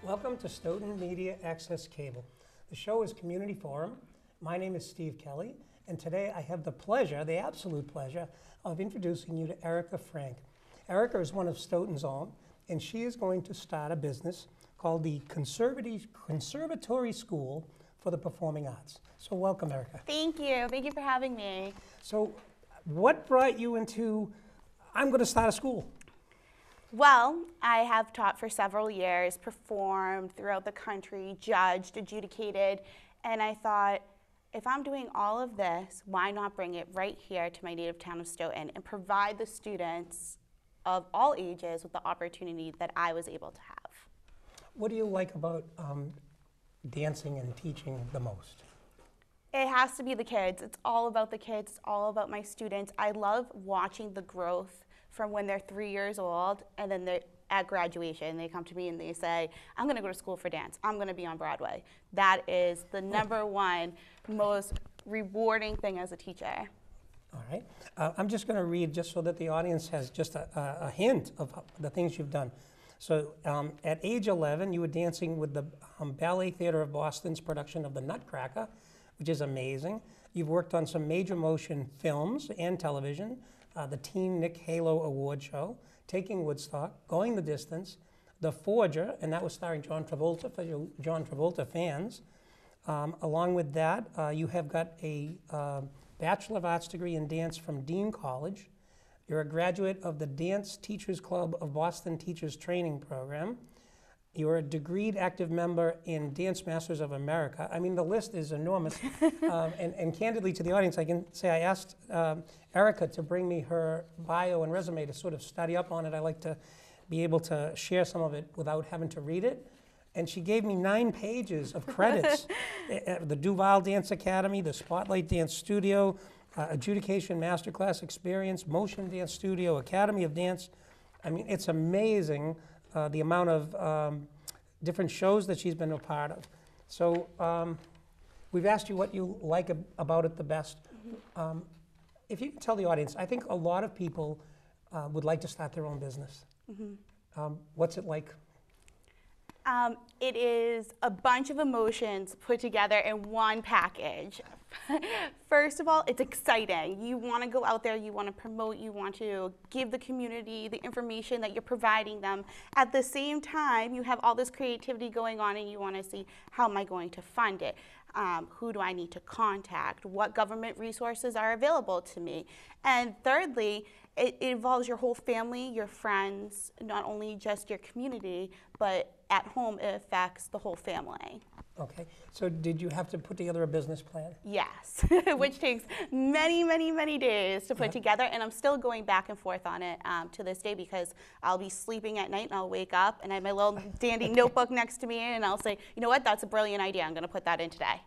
Welcome to Stoughton Media Access Cable. The show is Community Forum. My name is Steve Kelley, and today I have the pleasure, the absolute pleasure, of introducing you to Erika Frank. Erika is one of Stoughton's own, and she is going to start a business called the Conservatory School for the Performing Arts. So welcome, Erika. Thank you. Thank you for having me. So what brought you into, I'm going to start a school? Well, I have taught for several years, performed throughout the country, judged, adjudicated, and I thought, if I'm doing all of this, why not bring it right here to my native town of Stoughton and provide the students of all ages with the opportunity that I was able to have. What do you like about dancing and teaching the most? It has to be the kids. It's all about the kids. It's all about my students. I love watching the growth from when they're 3 years old and then they're at graduation. They come to me and they say, I'm going to go to school for dance. I'm going to be on Broadway. That is the number one most rewarding thing as a teacher. All right. I'm just going to read just so that the audience has just a hint of the things you've done. So at age 11, you were dancing with the Ballet Theatre of Boston's production of The Nutcracker, which is amazing. You've worked on some major motion films and television, the Teen Nick Halo Award Show, Taking Woodstock, Going the Distance, The Forger, and that was starring John Travolta for you John Travolta fans. Along with that, you have got a Bachelor of Arts degree in dance from Dean College. You're a graduate of the Dance Teachers Club of Boston Teachers Training Program. You're a degreed active member in Dance Masters of America. I mean, the list is enormous. And candidly to the audience, I can say I asked Erika to bring me her bio and resume to sort of study up on it. I like to be able to share some of it without having to read it. And she gave me 9 pages of credits. The Duval Dance Academy, the Spotlight Dance Studio, Adjudication Masterclass Experience, Motion Dance Studio, Academy of Dance. I mean, it's amazing the amount of different shows that she's been a part of. So we've asked you what you like about it the best. If you can tell the audience, I think a lot of people would like to start their own business. What's it like? It is a bunch of emotions put together in one package. First of all, it's exciting. You want to go out there, you want to promote, you want to give the community the information that you're providing them. At the same time, you have all this creativity going on and you want to see, how am I going to fund it? Who do I need to contact? What government resources are available to me? And thirdly, it involves your whole family, your friends, not only just your community, but at home it affects the whole family. Okay, so did you have to put together a business plan? Yes, which takes many, many, many days to put together, and I'm still going back and forth on it to this day because I'll be sleeping at night and I'll wake up and I have my little dandy notebook next to me and I'll say, you know what, that's a brilliant idea, I'm gonna put that in today.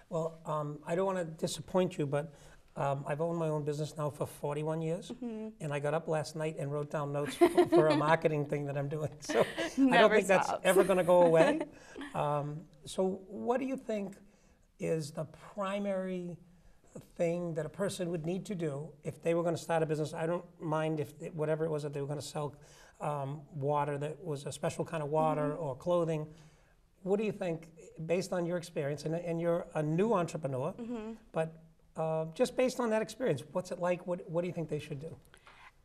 Well, I don't want to disappoint you, but I've owned my own business now for 41 years, and I got up last night and wrote down notes for a marketing thing that I'm doing. So I don't think that's ever going to go away. So what do you think is the primary thing that a person would need to do if they were going to start a business? I don't mind if whatever it was that they were going to sell, water that was a special kind of water or clothing. What do you think, based on your experience, and you're a new entrepreneur, but just based on that experience, what's it like? What do you think they should do?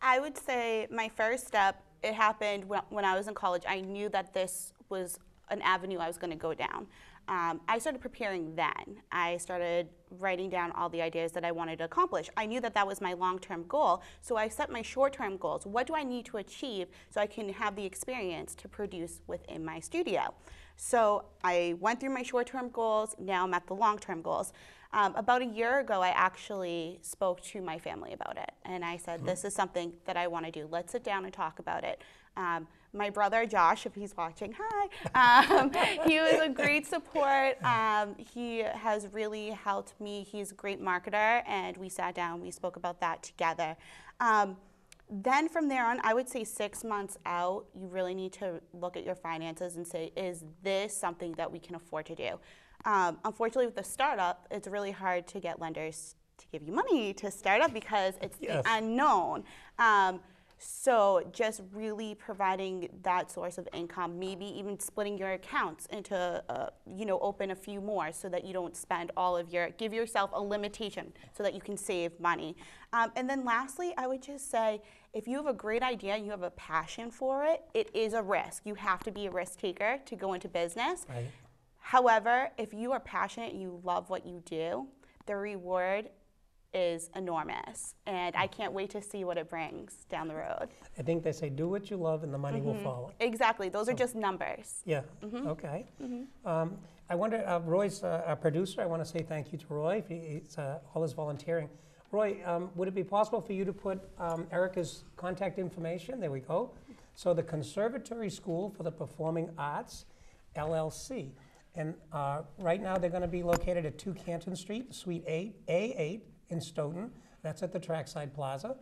I would say my first step, it happened when I was in college. I knew that this was an avenue I was going to go down. I started preparing then. I started writing down all the ideas that I wanted to accomplish. I knew that that was my long-term goal, so I set my short-term goals. What do I need to achieve so I can have the experience to produce within my studio? So I went through my short-term goals, now I'm at the long-term goals. About a year ago, I actually spoke to my family about it, and I said, this is something that I want to do. Let's sit down and talk about it. My brother, Josh, if he's watching, hi, he was a great support. He has really helped me. He's a great marketer, and we sat down, we spoke about that together. Then from there on, I would say 6 months out, you really need to look at your finances and say, is this something that we can afford to do? Unfortunately, with the startup, it's really hard to get lenders to give you money to start up because it's the unknown. So just really providing that source of income, maybe even splitting your accounts into, open a few more so that you don't spend all of give yourself a limitation so that you can save money. And then lastly, I would just say, if you have a great idea and you have a passion for it, it is a risk. You have to be a risk taker to go into business. Right. However, if you are passionate and you love what you do, the reward is enormous, and I can't wait to see what it brings down the road. I think they say do what you love and the money will follow. Exactly, those are just numbers. Yeah, okay. I wonder, Roy's our producer. I want to say thank you to Roy for all his volunteering. Roy, would it be possible for you to put Erika's contact information? There we go. So the Conservatory School for the Performing Arts, LLC. And right now they're going to be located at 2 Canton Street, Suite A8 in Stoughton. That's at the Trackside Plaza.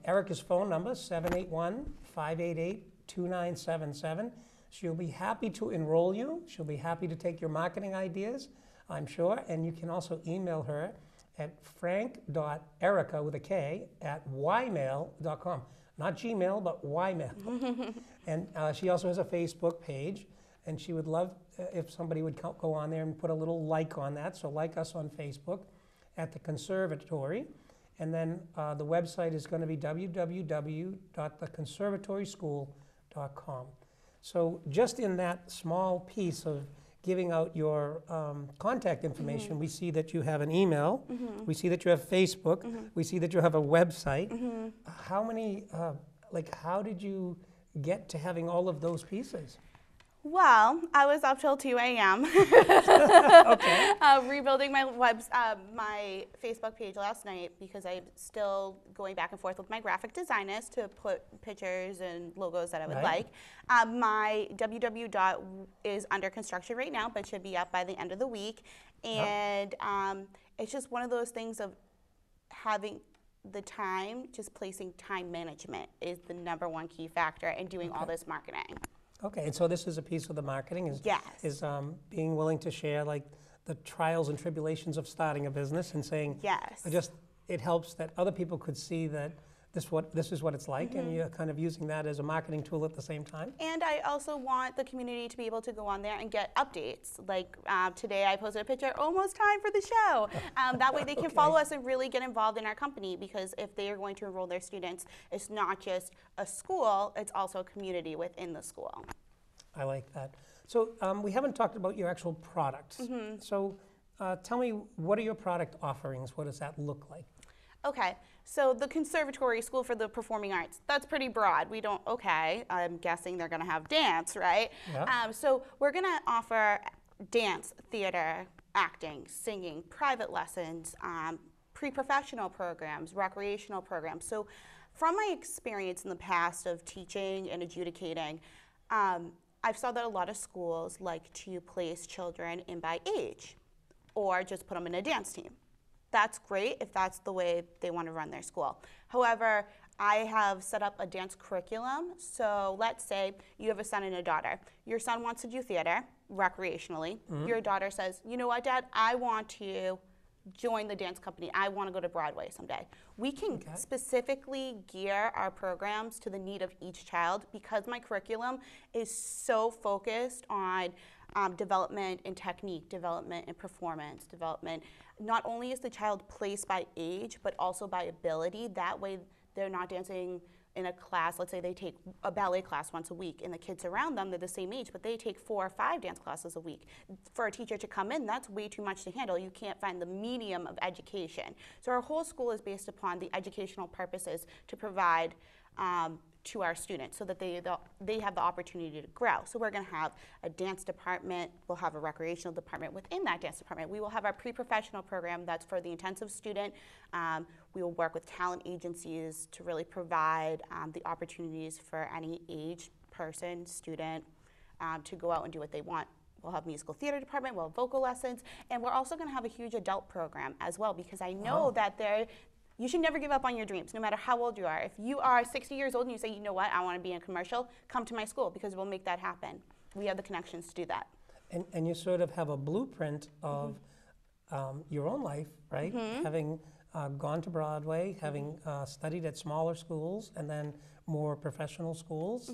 Erika's phone number, 781-588-2977. She'll be happy to enroll you. She'll be happy to take your marketing ideas, I'm sure. And you can also email her at frank.erika with a K at ymail.com. Not Gmail, but ymail. And she also has a Facebook page. And she would love if somebody would go on there and put a little like on that. So like us on Facebook at the Conservatory. And then the website is going to be www.theconservatoryschool.com. So just in that small piece of giving out your contact information, we see that you have an email, we see that you have Facebook, we see that you have a website. How many, how did you get to having all of those pieces? Well, I was up till 2 a.m. Okay. Rebuilding my my Facebook page last night because I'm still going back and forth with my graphic designers to put pictures and logos that I would like. My www. is under construction right now, but should be up by the end of the week. And it's just one of those things of having the time, just placing time management is the #1 key factor in doing all this marketing. Okay, and so this is a piece of the marketing, is being willing to share like the trials and tribulations of starting a business and saying, it helps that other people could see that this is what it's like, and you're kind of using that as a marketing tool at the same time. And I also want the community to be able to go on there and get updates. Like today I posted a picture, almost time for the show. That way they can follow us and really get involved in our company, because if they are going to enroll their students, it's not just a school, it's also a community within the school. I like that. So we haven't talked about your actual products. So tell me, what are your product offerings? What does that look like? Okay, so the Conservatory School for the Performing Arts, that's pretty broad. We don't, I'm guessing they're gonna have dance, right? Yeah. So we're gonna offer dance, theater, acting, singing, private lessons, pre-professional programs, recreational programs. So from my experience in the past of teaching and adjudicating, I've saw that a lot of schools like to place children in by age or just put them in a dance team. That's great if that's the way they want to run their school. However, I have set up a dance curriculum. So let's say you have a son and a daughter. Your son wants to do theater recreationally. Your daughter says, you know what, Dad, I want to join the dance company. I want to go to Broadway someday. We can specifically gear our programs to the need of each child, because my curriculum is so focused on development and technique, development and performance, development. Not only is the child placed by age, but also by ability. That way they're not dancing in a class. Let's say they take a ballet class once a week, and the kids around them, they're the same age, but they take 4 or 5 dance classes a week. For a teacher to come in, that's way too much to handle. You can't find the medium of education. So our whole school is based upon the educational purposes to provide to our students so that they have the opportunity to grow. So we're going to have a dance department, we'll have a recreational department. Within that dance department, we will have our pre-professional program that's for the intensive student. We will work with talent agencies to really provide the opportunities for any age, person, student to go out and do what they want. We'll have musical theater department, we'll have vocal lessons, and we're also going to have a huge adult program as well, because I know that you should never give up on your dreams, no matter how old you are. If you are 60 years old and you say, you know what, I want to be in a commercial, come to my school, because we'll make that happen. We have the connections to do that. And you sort of have a blueprint of your own life, right? Having gone to Broadway, having studied at smaller schools and then more professional schools,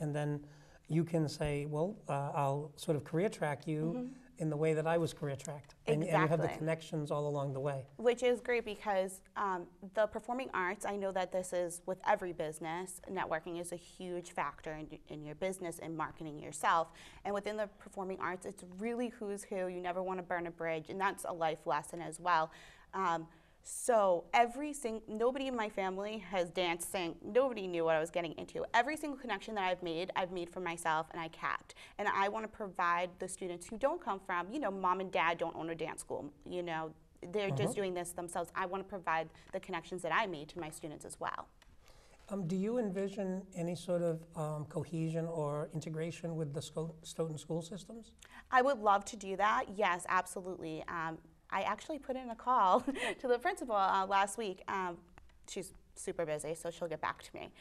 and then you can say, well, I'll sort of career track you in the way that I was career tracked. And you have the connections all along the way. Which is great because the performing arts, I know that this is with every business, networking is a huge factor in your business and marketing yourself. And within the performing arts, it's really who's who. You never want to burn a bridge, and that's a life lesson as well. So nobody in my family has danced, sang, nobody knew what I was getting into. Every single connection that I've made for myself and I kept. And I want to provide the students who don't come from, mom and dad don't own a dance school, they're just doing this themselves. I want to provide the connections that I made to my students as well. Do you envision any sort of cohesion or integration with the Stoughton school systems? I would love to do that, yes, absolutely. I actually put in a call to the principal last week. She's super busy, so she'll get back to me.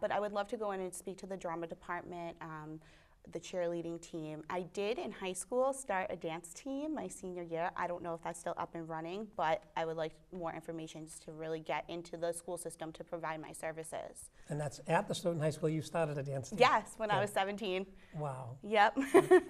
But I would love to go in and speak to the drama department, the cheerleading team. I did in high school start a dance team my senior year. I don't know if that's still up and running, but I would like more information just to really get into the school system to provide my services. And that's at the Stoughton High School you started a dance team? Yes, when I was 17. Wow. Yep.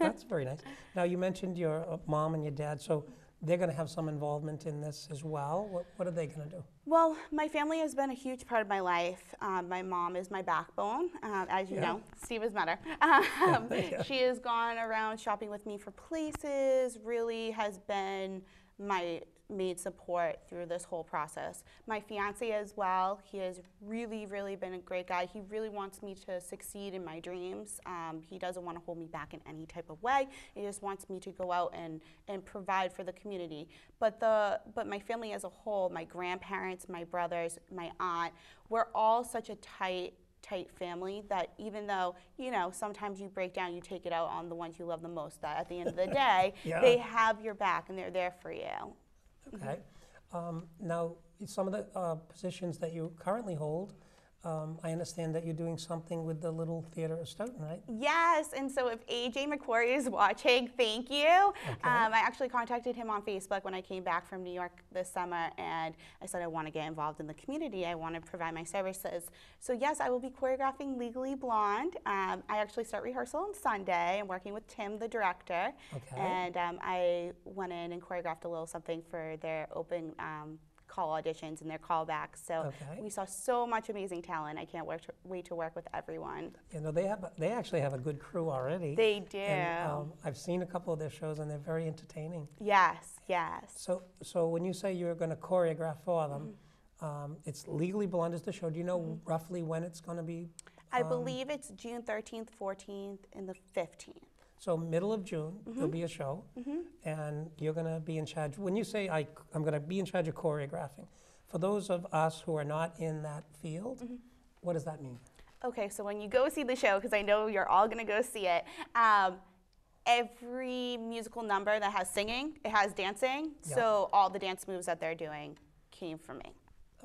That's very nice. Now you mentioned your mom and your dad, so they're going to have some involvement in this as well. What are they going to do? Well, my family has been a huge part of my life. My mom is my backbone, as you know. Steve has met her. She has gone around shopping with me for places, really has been my main support through this whole process. My fiance as well, he has really, really been a great guy. He really wants me to succeed in my dreams. He doesn't want to hold me back in any type of way. He just wants me to go out and provide for the community. But my family as a whole, my grandparents, my brothers, my aunt, we're all such a tight family that even though, sometimes you break down, you take it out on the ones you love the most, that at the end of the day, they have your back and they're there for you. Okay. Now, some of the positions that you currently hold, I understand that you're doing something with the Little Theater of Stoughton, right? Yes, and so if AJ McQuarrie is watching, thank you. Okay. I actually contacted him on Facebook when I came back from New York this summer, and I said I want to get involved in the community. I want to provide my services. So yes, I will be choreographing Legally Blonde. I actually start rehearsal on Sunday. I'm working with Tim, the director, and I went in and choreographed a little something for their open call auditions and their callbacks. So we saw so much amazing talent. I can't wait to work with everyone. They actually have a good crew already. They do. And, I've seen a couple of their shows and they're very entertaining. Yes, yes. So when you say you're going to choreograph for them, it's Legally Blonde is the show. Do you know roughly when it's going to be? I believe it's June 13th, 14th, and the 15th. So middle of June, there'll be a show, and you're going to be in charge. When you say I'm going to be in charge of choreographing, for those of us who are not in that field, what does that mean? Okay, so when you go see the show, because I know you're all going to go see it, every musical number that has singing, it has dancing, so all the dance moves that they're doing came from me.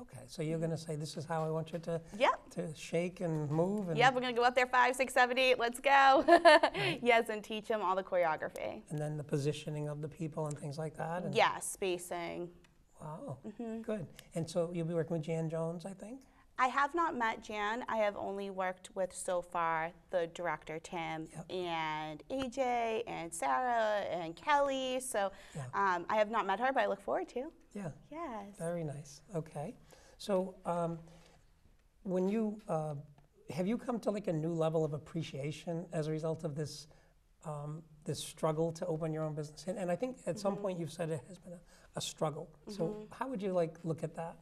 Okay, so you're going to say, this is how I want you to shake and move? And we're going to go up there 5, 6, 7, 8, let's go. Yes, and teach them all the choreography. And then the positioning of the people and things like that? And Spacing. Wow, good. And so you'll be working with Jan Jones, I think? I have not met Jan. I have only worked with, so far, the director, Tim, and AJ, and Sarah, and Kelly. So I have not met her, but I look forward to. Yeah. Yes. Very nice. Okay. So when you, have you come to like a new level of appreciation as a result of this this struggle to open your own business? And I think at some point you've said it has been a struggle. So how would you look at that?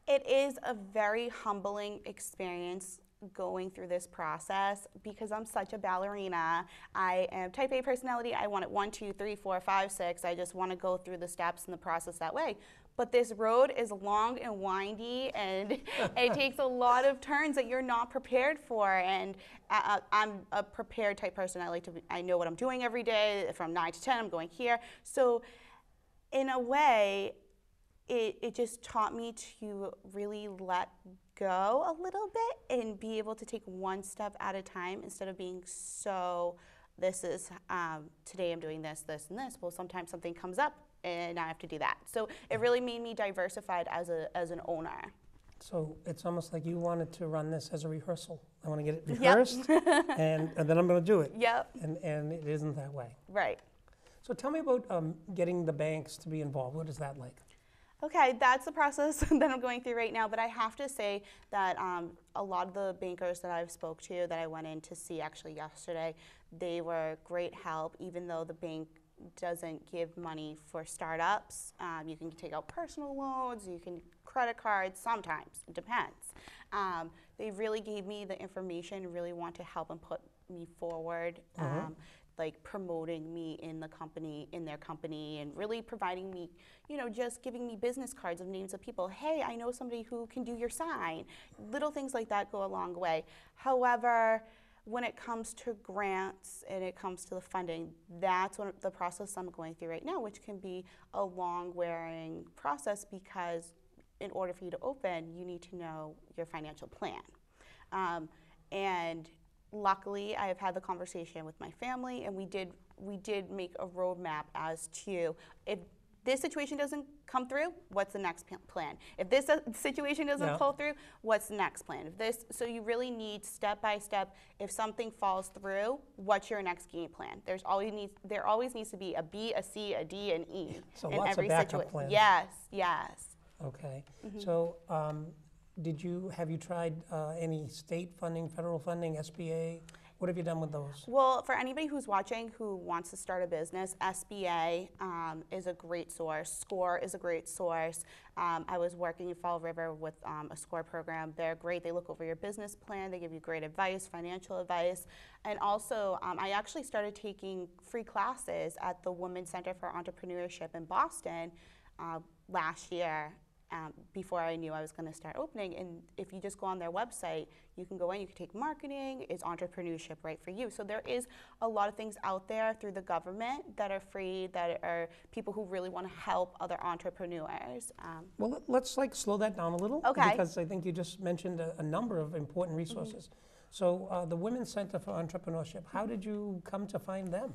It is a very humbling experience going through this process because I'm such a ballerina. I am type A personality. I want it 1, 2, 3, 4, 5, 6. I just want to go through the steps and the process that way. But this road is long and windy, and it takes a lot of turns that you're not prepared for. And I'm a prepared type person. I know what I'm doing every day. From 9 to 10, I'm going here. So in a way, it just taught me to really let go a little bit and be able to take one step at a time instead of being so, this is, today I'm doing this, this, and this. Well, sometimes something comes up and now I have to do that. So it really made me diversified as an owner. So it's almost like you wanted to run this as a rehearsal. I want to get it rehearsed, and then I'm going to do it. Yep. And it isn't that way. Right. So tell me about getting the banks to be involved. What is that like? Okay, that's the process that I'm going through right now, but I have to say that a lot of the bankers that I've spoke to, that I went in to see actually yesterday, they were great help, even though the bank doesn't give money for startups. You can take out personal loans, you can credit cards, sometimes, it depends. They really gave me the information, really want to help and put me forward. Like promoting me in the company, in their company, and really providing me, just giving me business cards of names of people. Hey, I know somebody who can do your sign. Little things like that go a long way. However, when it comes to grants and it comes to the funding, that's the process I'm going through right now, which can be a long-wearing process because in order for you to open, you need to know your financial plan. And luckily, I have had the conversation with my family, and we did make a roadmap as to if this situation doesn't come through, what's the next plan? If this situation doesn't pull through, what's the next plan? So you really need step by step. If something falls through, what's your next game plan? There always needs to be a B, a C, a D, and E So in lots every of backup situation. plans. Yes. Okay. So have you tried any state funding, federal funding, SBA? What have you done with those? Well, for anybody who's watching who wants to start a business, SBA is a great source. SCORE is a great source. I was working in Fall River with a SCORE program. They're great. They look over your business plan. They give you great advice, financial advice. And also, I actually started taking free classes at the Women's Center for Entrepreneurship in Boston last year. Before I knew I was going to start opening. And if you just go on their website, you can go in, you can take marketing. Is entrepreneurship right for you? So there is a lot of things out there through the government that are free, that are people who really want to help other entrepreneurs. Well, let's slow that down a little. Okay. Because I think you just mentioned a number of important resources. So the Women's Center for Entrepreneurship, how did you come to find them?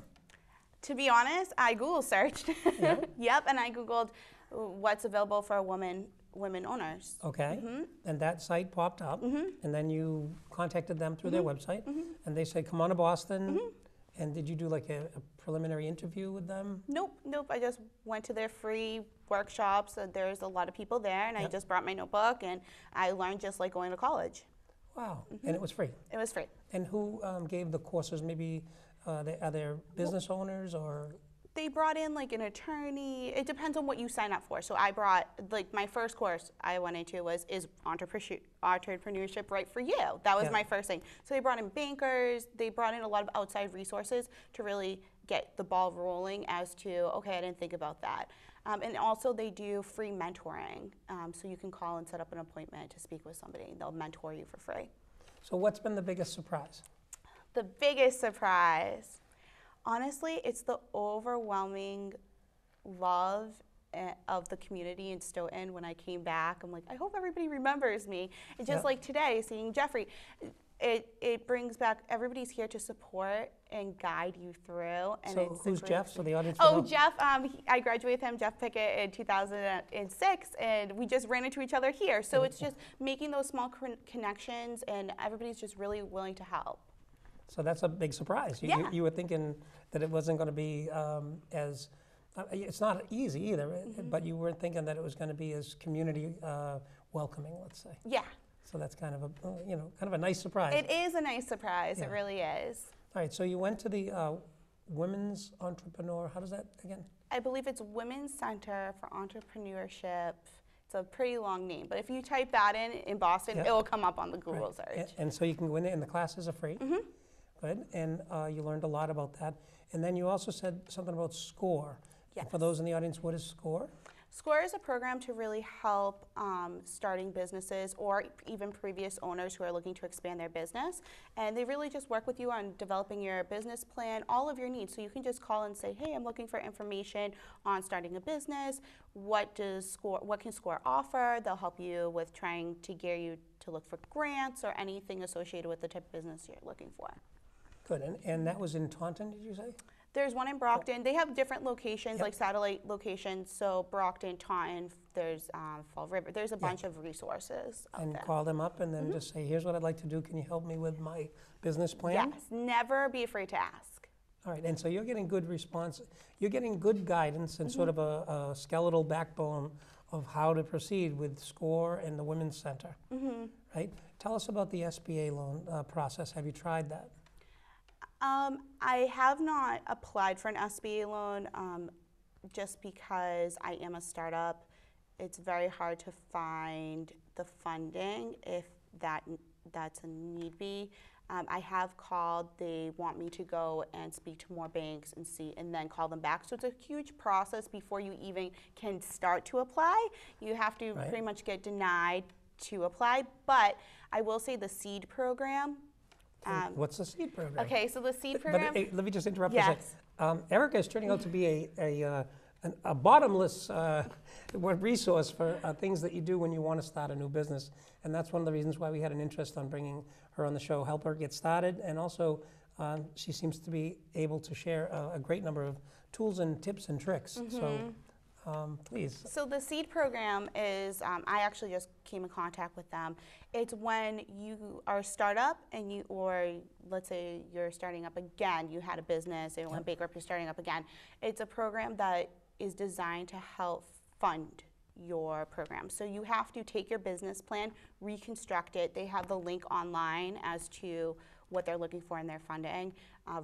To be honest, I Google searched. Yeah? Yep, and I Googled what's available for women owners. Okay. And that site popped up, and then you contacted them through their website, and they said, come on to Boston. And did you do like a preliminary interview with them? Nope. I just went to their free workshops. There's a lot of people there, and I just brought my notebook, and I learned just like going to college. Wow. And it was free? It was free. And who gave the courses? Maybe are there business owners or? They brought in like an attorney. It depends on what you sign up for. So I brought, like my first course I went into was, is entrepreneurship right for you? That was my first thing. So they brought in bankers. They brought in a lot of outside resources to really get the ball rolling as to, okay, I didn't think about that. And also they do free mentoring. So you can call and set up an appointment to speak with somebody. They'll mentor you for free. So what's been the biggest surprise? The biggest surprise. Honestly, it's the overwhelming love of the community in Stoughton. When I came back, I'm like, I hope everybody remembers me. And just like today, seeing Jeffrey, it brings back, everybody's here to support and guide you through. And So who's Jeff, so the audience Oh, will know? Jeff, I graduated with him, Jeff Pickett, in 2006, and we just ran into each other here. So it's just making those small connections, and everybody's just really willing to help. So that's a big surprise. You were thinking that it wasn't going to be as, it's not easy either, but you weren't thinking that it was going to be as community welcoming, let's say. Yeah. So that's kind of a nice surprise. It is a nice surprise. It really is. All right, so you went to the Women's Entrepreneur, how does that again? I believe it's Women's Center for Entrepreneurship. It's a pretty long name, but if you type that in Boston, it will come up on the Google search. And so you can go in there, and the classes are free. Good, and you learned a lot about that. And then you also said something about SCORE. Yes. For those in the audience, what is SCORE? SCORE is a program to really help starting businesses or even previous owners who are looking to expand their business. And they really just work with you on developing your business plan, all of your needs. So you can just call and say, hey, I'm looking for information on starting a business. What can SCORE offer? They'll help you with trying to gear you to look for grants or anything associated with the type of business you're looking for. Good, and that was in Taunton, did you say? There's one in Brockton. They have different locations, like satellite locations. So Brockton, Taunton, there's Fall River. There's a bunch of resources out And there. call them up and then just say, here's what I'd like to do. Can you help me with my business plan? Yes, never be afraid to ask. All right, and so you're getting good response. You're getting good guidance and sort of a skeletal backbone of how to proceed with SCORE and the Women's Center, right? Tell us about the SBA loan process. Have you tried that? I have not applied for an SBA loan just because I am a startup. It's very hard to find the funding if that's a need be. I have called. They want me to go and speak to more banks and see, and then call them back. So it's a huge process before you even can start to apply. You have to pretty much get denied to apply. But I will say the SEED program. What's the SEED program? Okay, so the SEED program. But let me just interrupt Yes. for a second. Erika is turning out to be a bottomless resource for things that you do when you want to start a new business. And that's one of the reasons why we had an interest on bringing her on the show, help her get started. And also, she seems to be able to share a great number of tools and tips and tricks. So please. So the SEED program is, I actually just came in contact with them. It's when you are a startup and or let's say you're starting up again, you had a business, it went bankrupt, you're starting up again. It's a program that is designed to help fund your program. So you have to take your business plan, reconstruct it. They have the link online as to what they're looking for in their funding.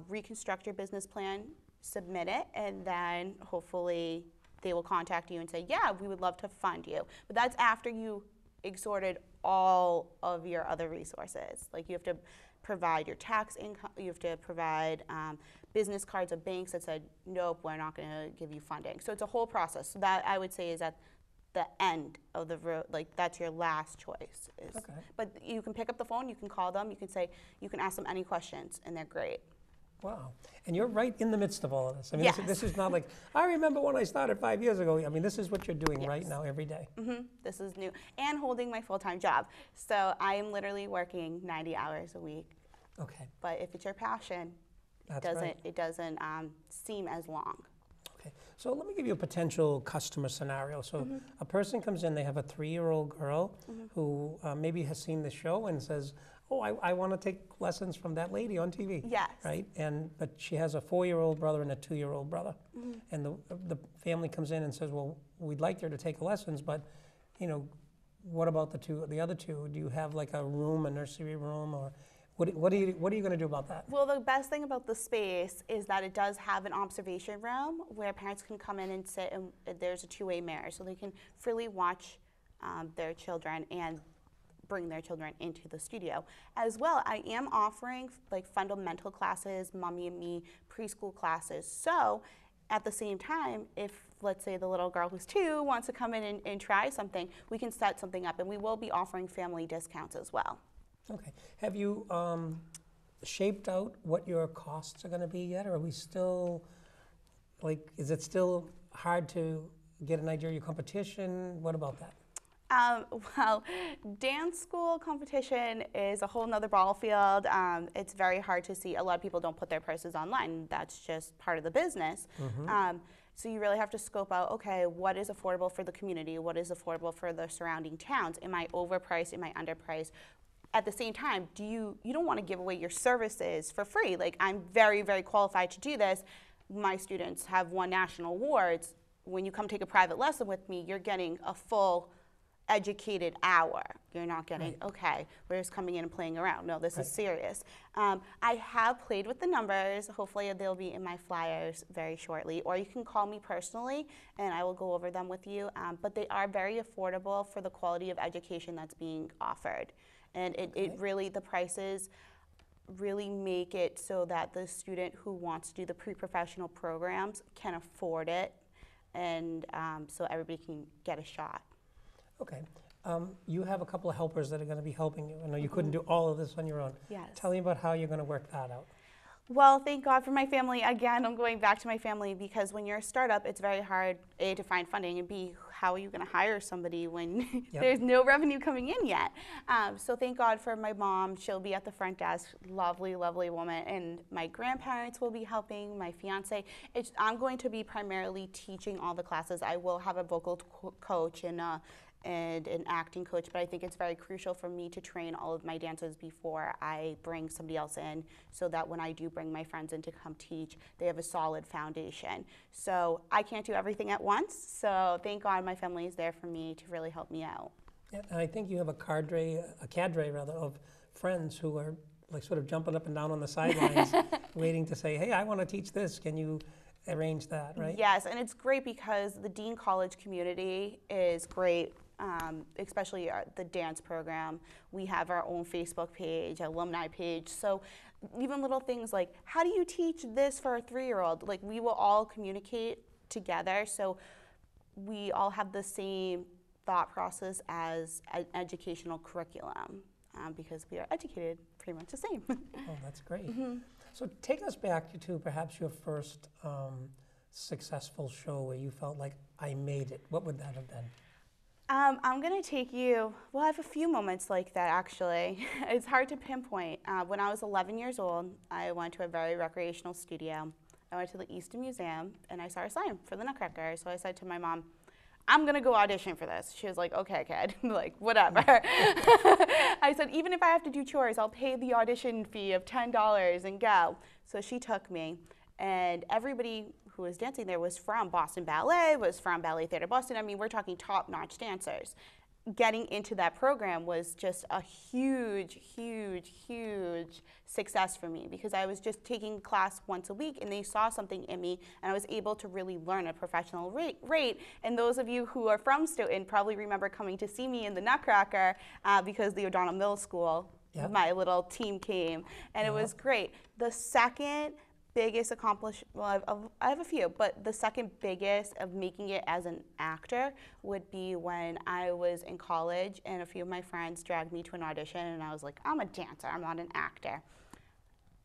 Reconstruct your business plan, submit it, and then hopefully they will contact you and say, yeah, we would love to fund you. But that's after you exhausted all of your other resources. Like you have to provide your tax income, you have to provide business cards of banks that said, nope, we're not going to give you funding. So it's a whole process. So that I would say is at the end of the road, like that's your last choice. Okay. But you can pick up the phone, you can call them, you can say, you can ask them any questions, and they're great. Wow. And you're right in the midst of all of this. I mean, Yes. this is not like, I remember when I started 5 years ago. I mean, this is what you're doing right now every day. This is new. And holding my full-time job. So I am literally working 90 hours a week. Okay. But if it's your passion, That's it doesn't seem as long. Okay, so let me give you a potential customer scenario. So a person comes in, they have a 3-year-old girl who maybe has seen the show and says, oh, I want to take lessons from that lady on TV. Yes. Right, but she has a 4-year-old brother and a 2-year-old brother. And the family comes in and says, well, we'd like her to take lessons, but, you know, what about the other two? Do you have like a room, a nursery room, or what are you going to do about that? Well, the best thing about the space is that it does have an observation room where parents can come in and sit, and there's a two-way mirror, so they can freely watch their children and bring their children into the studio. As well, I am offering like fundamental classes, Mommy and Me, preschool classes. So at the same time, if let's say the little girl who's 2 wants to come in and try something, we can set something up, and we will be offering family discounts as well. Okay. Have you shaped out what your costs are going to be yet, or are we still, like, is it still hard to get an idea of your competition? What about that? Well, dance school competition is a whole nother ball field. It's very hard to see. A lot of people don't put their prices online. That's just part of the business. So you really have to scope out, okay, what is affordable for the community? What is affordable for the surrounding towns? Am I overpriced? Am I underpriced? At the same time, you don't want to give away your services for free. Like, I'm very, very qualified to do this. My students have won national awards. When you come take a private lesson with me, you're getting a full educated hour. You're not getting, okay, we're just coming in and playing around. No, this is serious. I have played with the numbers. Hopefully they'll be in my flyers very shortly. Or you can call me personally and I will go over them with you. But they are very affordable for the quality of education that's being offered. And it really, the prices really make it so that the student who wants to do the pre-professional programs can afford it, and so everybody can get a shot. Okay. You have a couple of helpers that are going to be helping you. I know you couldn't do all of this on your own. Yes. Tell me about how you're going to work that out. Well, thank God for my family. Again, I'm going back to my family because when you're a startup, it's very hard, A, to find funding, and B, how are you going to hire somebody when there's no revenue coming in yet? So thank God for my mom. She'll be at the front desk, lovely, lovely woman. And my grandparents will be helping, my fiance. I'm going to be primarily teaching all the classes. I will have a vocal coach and an acting coach, but I think it's very crucial for me to train all of my dancers before I bring somebody else in, so that when I do bring my friends in to come teach, they have a solid foundation. So I can't do everything at once, so thank God my family is there for me to really help me out. Yeah, and I think you have a cadre of friends who are like sort of jumping up and down on the sidelines, waiting to say, hey, I want to teach this, can you arrange that, right? Yes, and it's great because the Dean College community is great. Especially the dance program. We have our own Facebook page, alumni page. So even little things like, how do you teach this for a 3-year-old? Like, we will all communicate together. So we all have the same thought process as an educational curriculum because we are educated pretty much the same. Oh, that's great. So take us back to perhaps your first successful show where you felt like, I made it. What would that have been? I'm going to take you, well, I have a few moments like that, actually. It's hard to pinpoint. When I was 11 years old, I went to a very recreational studio. I went to the Easton Museum, and I saw a sign for the Nutcracker. So I said to my mom, I'm going to go audition for this. She was like, okay, kid, like, whatever. I said, even if I have to do chores, I'll pay the audition fee of $10 and go. So she took me, and everybody who was dancing there was from Boston Ballet, was from Ballet Theatre Boston. I mean, we're talking top-notch dancers. Getting into that program was just a huge, huge, huge success for me because I was just taking class once a week and they saw something in me and I was able to really learn at a professional rate. And those of you who are from Stoughton probably remember coming to see me in the Nutcracker because the O'Donnell Middle School, my little team came, and it was great. The second biggest accomplishment, well, I have a few, but the second biggest of making it as an actor would be when I was in college and a few of my friends dragged me to an audition and I was like, I'm a dancer, I'm not an actor.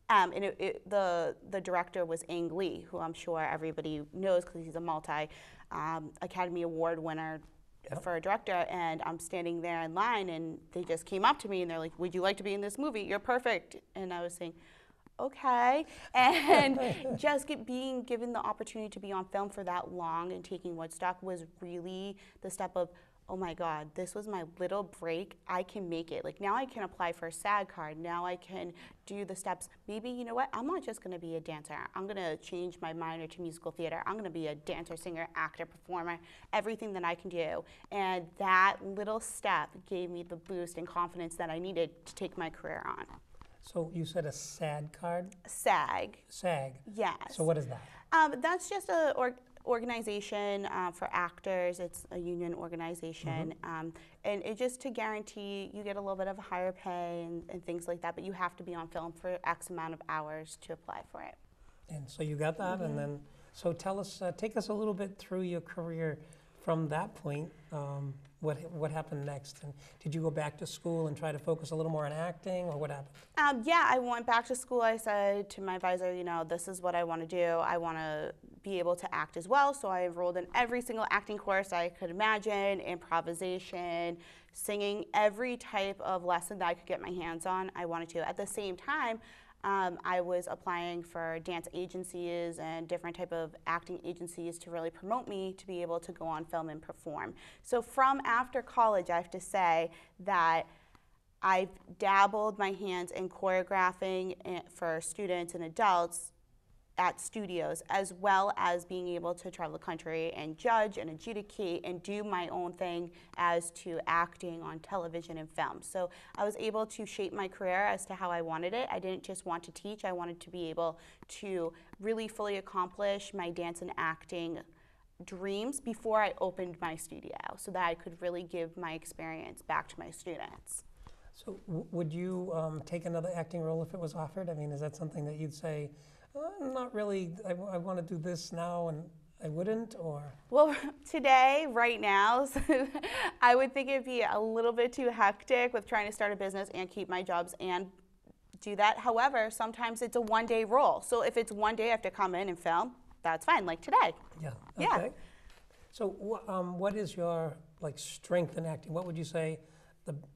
And the director was Ang Lee, who I'm sure everybody knows because he's a multi-Academy Award winner for a director, and I'm standing there in line and they just came up to me and they're like, would you like to be in this movie? You're perfect. And I was saying, okay, and just being given the opportunity to be on film for that long and taking Woodstock was really the step of, oh my God, this was my little break. I can make it. Like, now I can apply for a SAG card. Now I can do the steps. Maybe, you know what, I'm not just gonna be a dancer. I'm gonna change my minor to musical theater. I'm gonna be a dancer, singer, actor, performer, everything that I can do. And that little step gave me the boost and confidence that I needed to take my career on. So you said a SAG card? SAG. SAG. Yes. So what is that? That's just an organization for actors. It's a union organization. And it's just to guarantee you get a little bit of a higher pay and things like that, but you have to be on film for X amount of hours to apply for it. And so you got that, and then, so tell us, take us a little bit through your career from that point. What happened next? And did you go back to school and try to focus a little more on acting, or what happened? Yeah, I went back to school. I said to my advisor, you know, this is what I want to do. I want to be able to act as well. So I enrolled in every single acting course I could imagine, improvisation, singing, every type of lesson that I could get my hands on, I wanted to. At the same time, I was applying for dance agencies and different type of acting agencies to really promote me to be able to go on film and perform. So from after college, I have to say that I've dabbled my hands in choreographing for students and adults at studios, as well as being able to travel the country and judge and adjudicate and do my own thing as to acting on television and film. So I was able to shape my career as to how I wanted it. I didn't just want to teach, I wanted to be able to really fully accomplish my dance and acting dreams before I opened my studio, so that I could really give my experience back to my students. So would you take another acting role if it was offered? I mean, is that something that you'd say, not really, I want to do this now and I wouldn't, or? Well, today, right now, I would think it'd be a little bit too hectic with trying to start a business and keep my jobs and do that. However, sometimes it's a one-day role. So if it's one day I have to come in and film, that's fine, like today. Yeah. Yeah. Okay. So what is your like strength in acting? What would you say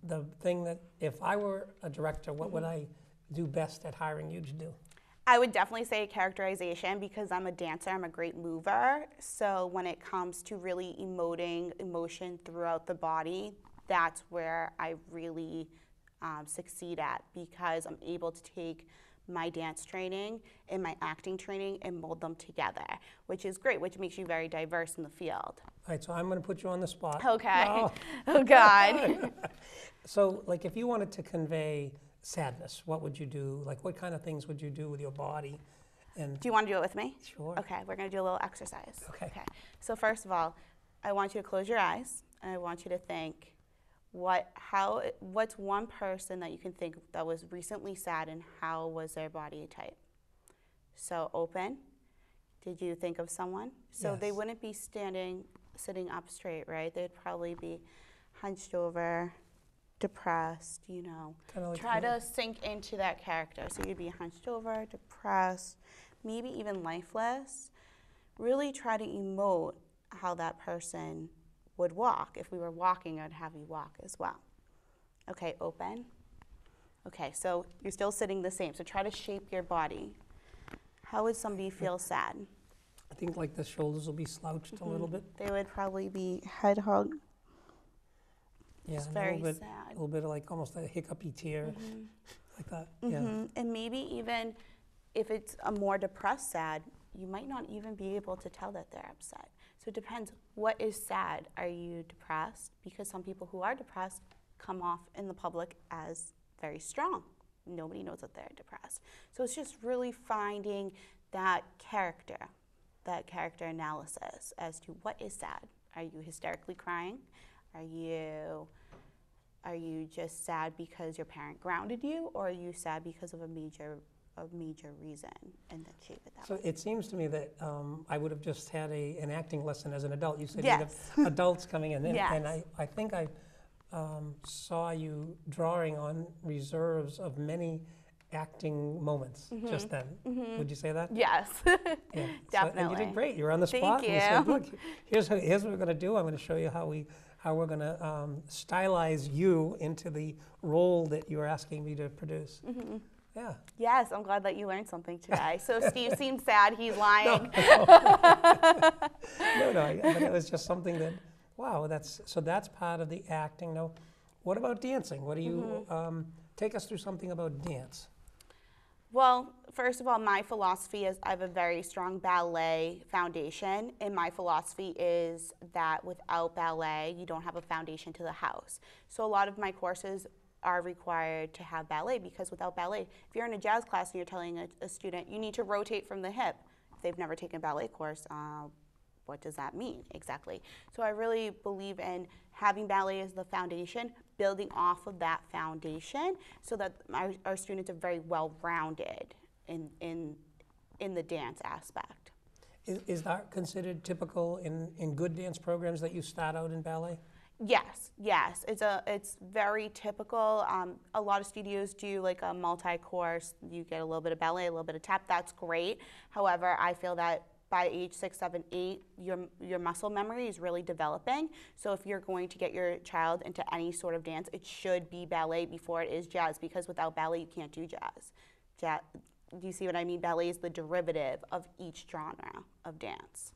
the thing that if I were a director, what would I do best at hiring you to do? I would definitely say characterization because I'm a dancer, I'm a great mover. So when it comes to really emoting emotion throughout the body, that's where I really succeed at because I'm able to take my dance training and my acting training and mold them together, which is great, which makes you very diverse in the field. All right, so I'm going to put you on the spot. Okay. Oh. Oh, God. So, like, if you wanted to convey sadness, what would you do? Like, what kind of things would you do with your body? And Do you want to do it with me? Sure. Okay, we're going to do a little exercise. Okay. So first of all, I want you to close your eyes, and I want you to think, what's one person that you can think that was recently sad, and how was their body type? So open. Did you think of someone? So they Yes. wouldn't be sitting up straight, right? They'd probably be hunched over, depressed, you know. Kinda like Try me. to sink into that character. So you'd be hunched over, depressed, maybe even lifeless. Really try to emote how that person would walk. If we were walking, I'd have you walk as well. Okay, open. Okay, so you're still sitting the same. So try to shape your body. How would somebody feel sad? I think like the shoulders will be slouched a little bit. They would probably be head hung. Yeah, It's and very a little bit, sad. A little bit of like almost a hiccupy tear, like that. Yeah. And maybe even if it's a more depressed sad, you might not even be able to tell that they're upset. So it depends. What is sad? Are you depressed? Because some people who are depressed come off in the public as very strong. Nobody knows that they're depressed. So it's just really finding that character analysis as to what is sad. Are you hysterically crying? Are you just sad because your parent grounded you, or are you sad because of a major reason, and then shape it that way? So it seems to me that I would have just had an acting lesson as an adult. You said Yes. you have adults coming in, and, Yes. and I think I saw you drawing on reserves of many acting moments just then. Would you say that? Yes, Yeah. definitely. So, and you did great. You were on the Thank spot. And you said, you. look, here's what we're going to do. I'm going to show you how we're going to stylize you into the role that you're asking me to produce. Yeah. Yes, I'm glad that you learned something today. So Steve seems sad. He's lying. No, but it was just something that, wow, that's part of the acting. Now, what about dancing? What do you, take us through something about dance? Well, first of all, my philosophy is I have a very strong ballet foundation, and my philosophy is that without ballet, you don't have a foundation to the house. So a lot of my courses are required to have ballet, because without ballet, if you're in a jazz class and you're telling a student you need to rotate from the hip, if they've never taken a ballet course, what does that mean exactly? So I really believe in having ballet as the foundation, building off of that foundation so that our students are very well-rounded in the dance aspect. Is that considered typical in good dance programs that you start out in ballet? Yes, it's very typical. A lot of studios do like a multi-course. You get a little bit of ballet, a little bit of tap. That's great. However, I feel that by age 6, 7, 8, your muscle memory is really developing. So if you're going to get your child into any sort of dance, it should be ballet before it is jazz, because without ballet, you can't do jazz. Do you see what I mean? Ballet is the derivative of each genre of dance.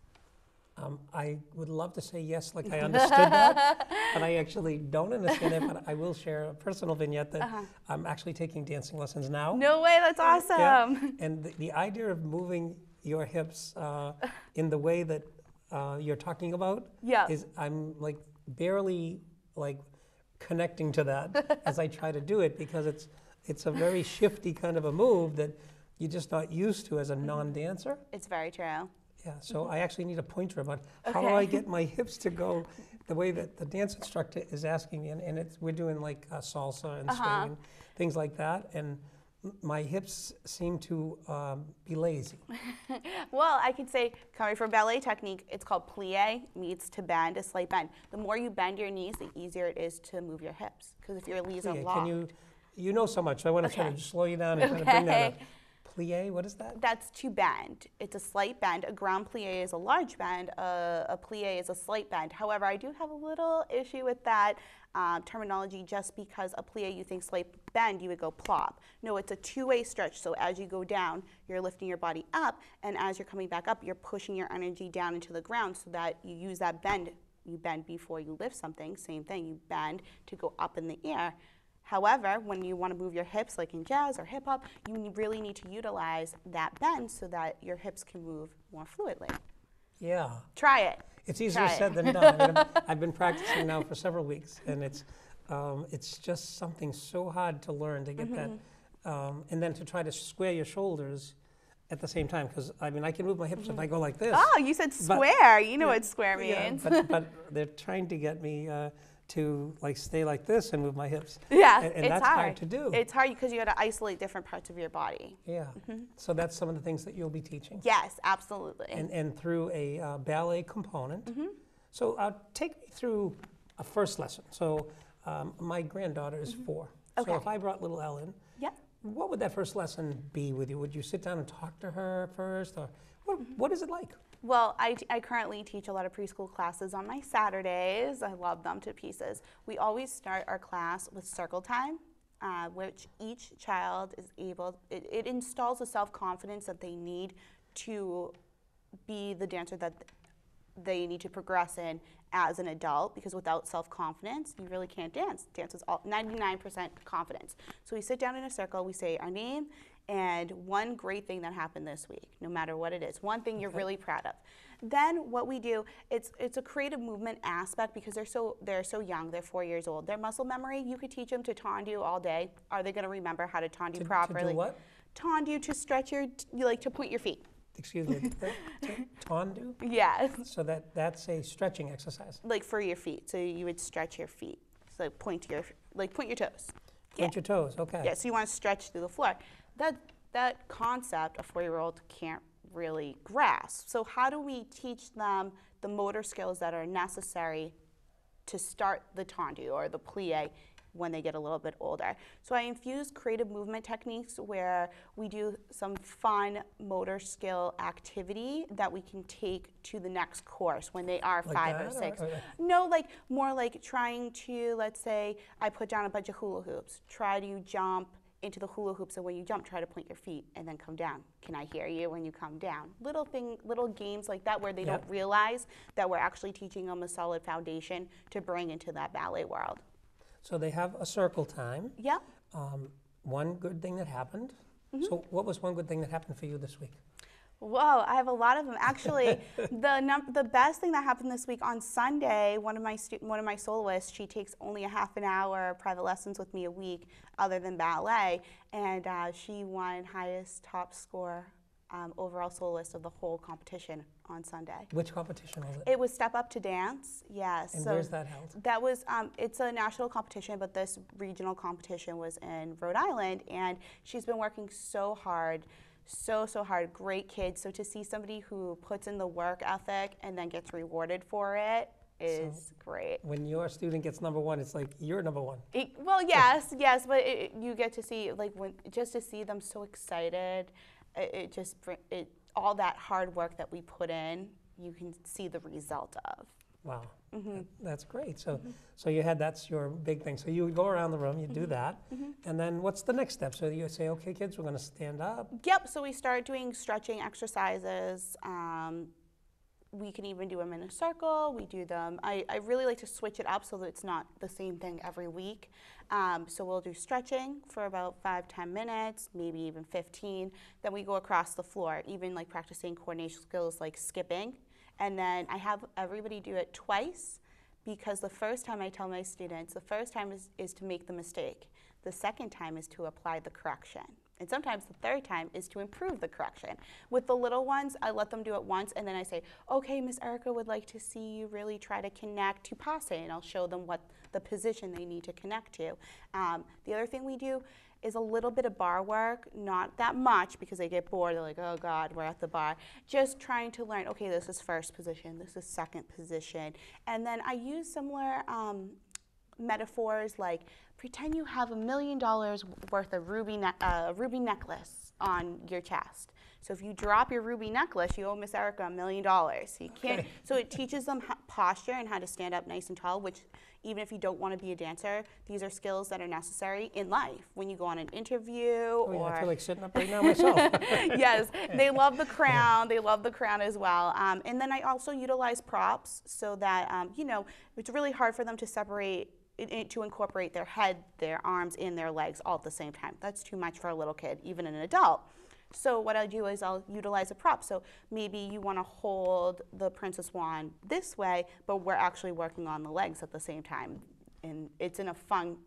I would love to say yes, like I understood that, but I actually don't understand it. But I will share a personal vignette that I'm actually taking dancing lessons now. No way, that's awesome. Yeah. And the idea of moving your hips in the way that you're talking about is I'm like barely like connecting to that as I try to do it, because it's a very shifty kind of a move that you're just not used to as a non-dancer. It's very true. Yeah, so I actually need a pointer about how do I get my hips to go the way that the dance instructor is asking me, and we're doing like salsa and swing and things like that, and my hips seem to be lazy. Well, I could say, coming from ballet technique, it's called plie, means to bend, a slight bend. The more you bend your knees, the easier it is to move your hips, because if your knees are Yeah, locked. You know so much, so I want to try to slow you down and kind of bring that up. Plie, what is that? That's to bend. It's a slight bend. A grand plie is a large bend. A plie is a slight bend. However, I do have a little issue with that terminology, just because a plie, you think slight bend, you would go plop. No, it's a two-way stretch. So as you go down, you're lifting your body up, and as you're coming back up, you're pushing your energy down into the ground so that you use that bend. You bend before you lift something. Same thing. You bend to go up in the air. However, when you want to move your hips, like in jazz or hip hop, you really need to utilize that bend so that your hips can move more fluidly. Yeah. Try it. It's easier said than done. I mean, I've been practicing now for several weeks, and it's just something so hard to learn to get that, and then to try to square your shoulders at the same time, because I mean, I can move my hips if I go like this. Oh, you said square. You know what square means. Yeah, but they're trying to get me to like stay like this and move my hips. Yeah, and it's that's hard to do. It's hard because you got to isolate different parts of your body. Yeah. So that's some of the things that you'll be teaching. Yes, absolutely. And through a ballet component. So take me through a first lesson. So my granddaughter is 4. Okay. So if I brought little Ellen, what would that first lesson be with you? Would you sit down and talk to her first, or what is it like? Well, I currently teach a lot of preschool classes on my Saturdays. I love them to pieces. We always start our class with circle time, which each child is able, it installs a self-confidence that they need to be the dancer that they need to progress in as an adult, because without self-confidence, you really can't dance. Dance is all 99% confidence. So we sit down in a circle, we say our name, and one great thing that happened this week, no matter what it is, one thing you're really proud of. Then what we do, it's a creative movement aspect, because they're so young, they're 4 years old. Their muscle memory, you could teach them to tendu all day. Are they gonna remember how to tendu properly? To do what? Tendu, to stretch to point your feet. Excuse me, tendu? Yes. So that's a stretching exercise. Like for your feet, so you would stretch your feet. So point your toes. Point your toes, okay. Yeah, so you want to stretch through the floor. That concept a 4-year-old can't really grasp. So how do we teach them the motor skills that are necessary to start the tendu or the plie when they get a little bit older? So I infuse creative movement techniques where we do some fun motor skill activity that we can take to the next course when they are Like 5 or that, 6. or No, like more like trying to, let's say I put down a bunch of hula hoops. Try to jump into the hula hoops, and when you jump, try to point your feet and then come down. Can I hear you when you come down? Little games like that where they don't realize that we're actually teaching them a solid foundation to bring into that ballet world. So they have a circle time. Yeah. One good thing that happened. So what was one good thing that happened for you this week? Whoa, I have a lot of them. Actually, the best thing that happened this week on Sunday, one of my soloists, she takes only a half an hour private lessons with me a week other than ballet, and she won highest top score overall soloist of the whole competition on Sunday. Which competition was it? It was Step Up to Dance, yes. And so where's that held? That was, it's a national competition, but this regional competition was in Rhode Island, and she's been working so hard. So hard, great kid. So to see somebody who puts in the work ethic and then gets rewarded for it is great. When your student gets number 1, it's like you're number 1. Well, yes, but you get to see, like, just to see them so excited, all that hard work that we put in, you can see the result of. Wow, that's great. So you had, that's your big thing. So you would go around the room, you do that, and then what's the next step? So you say, okay, kids, we're going to stand up. Yep. So we start doing stretching exercises. We can even do them in a circle. We do them. I really like to switch it up so that it's not the same thing every week. So we'll do stretching for about 5-10 minutes, maybe even 15. Then we go across the floor, even like practicing coordination skills like skipping. And then I have everybody do it twice, because the first time I tell my students, the first time is to make the mistake. The second time is to apply the correction. And sometimes the third time is to improve the correction. With the little ones, I let them do it once, and then I say, okay, Miss Erika would like to see you really try to connect to passe, and I'll show them what the position they need to connect to. The other thing we do is a little bit of bar work, not that much because they get bored, they're like, oh God, we're at the bar. Just trying to learn, okay, this is first position, this is second position. And then I use similar metaphors like pretend you have $1 million worth of ruby necklace on your chest. So if you drop your ruby necklace, you owe Miss Erika $1 million. You can't. Okay. So it teaches them posture and how to stand up nice and tall, which even if you don't want to be a dancer, these are skills that are necessary in life. When you go on an interview I feel like sitting up right now myself. Yes, they love the crown. They love the crown as well. And then I also utilize props so that, it's really hard for them to separate, to incorporate their head, their arms, and their legs all at the same time. That's too much for a little kid, even an adult. So what I do is I'll utilize a prop. So maybe you want to hold the princess wand this way, but we're actually working on the legs at the same time. And it's in a fun,